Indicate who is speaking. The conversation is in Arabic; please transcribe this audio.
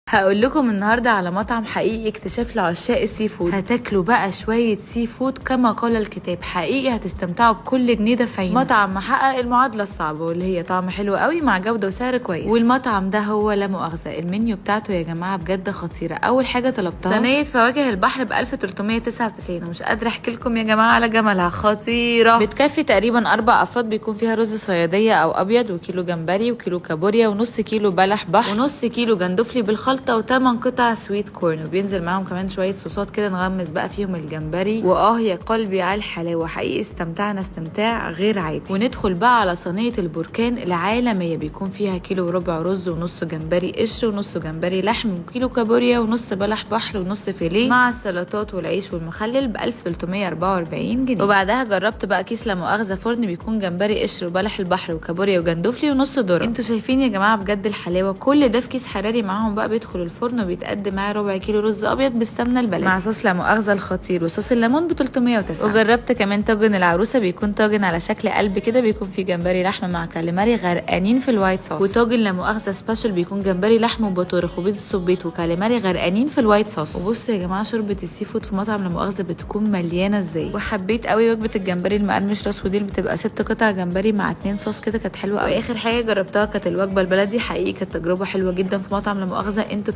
Speaker 1: هقول لكم النهارده على مطعم حقيقي اكتشاف لعشاق السي فود. هتاكلوا بقى شويه سي فود كما قال الكتاب، حقيقي هتستمتعوا بكل جنيه دافعينه. مطعم محقق المعادله الصعبه واللي هي طعم حلو قوي مع جوده وسعر كويس. والمطعم ده هو لا مؤاخذه المنيو بتاعته يا جماعه بجد خطيره. اول حاجه طلبتها صينيه فواكه البحر ب 1399، ومش قادره احكي لكم يا جماعه على جمالها، خطيره. بتكفي تقريبا 4 افراد، بيكون فيها رز صياديه او ابيض وكيلو جمبري وكيلو كابوريا ونص كيلو بلح بحر ونص كيلو جندفلي بالخلطه و8 قطع سويت كورن، وبينزل معاهم كمان شويه صوصات كده نغمس بقى فيهم الجمبري. يا قلبي على الحلاوه، حقيقي استمتعنا استمتاع غير عادي. وندخل بقى على صينيه البركان العالميه، بيكون فيها كيلو وربع رز ونص جمبري قشر ونص جمبري لحم وكيلو كابوريا ونص بلح بحر ونص فيليه مع السلطات والعيش والمخلل ب 1344 جنيه. وبعدها جربت بقى كيس لا مؤاخذه فرن، بيكون جمبري قشر وبلح البحر وكابوريا وجندفلي ونص ذره. انتوا شايفين يا جماعه بجد الحلاوه، كل ده في كيس حراري معاهم بقى بيدخل الفرن، وبيتقدم معاه ربع كيلو رز ابيض بالسمنه البلدي مع صوص لا مؤاخذه الخطير وصوص الليمون ب 309. وجربت كمان طاجن العروسه، بيكون طاجن على شكل قلب كده، بيكون فيه جمبري لحمه مع كاليماري غرقانين في الوايت صوص. وطاجن لا مؤاخذه سبيشال، بيكون جمبري لحم وبطارخ وبيض السبيط وكاليماري غرقانين في الوايت صوص. وبصوا يا جماعه شوربه السي فود في مطعم لا مؤاخذه بتكون مليانه ازاي. وحبيت قوي وجبه الجمبري المقرمش راس وديل، بتبقى 6 قطع جمبري مع 2 صوص كده، كانت حلوه قوي. واخر حاجه جربتها كانت الوجبه البلدي، حقيقي كانت تجربه حلوه جدا في مطعم لا مؤاخذه. انتوا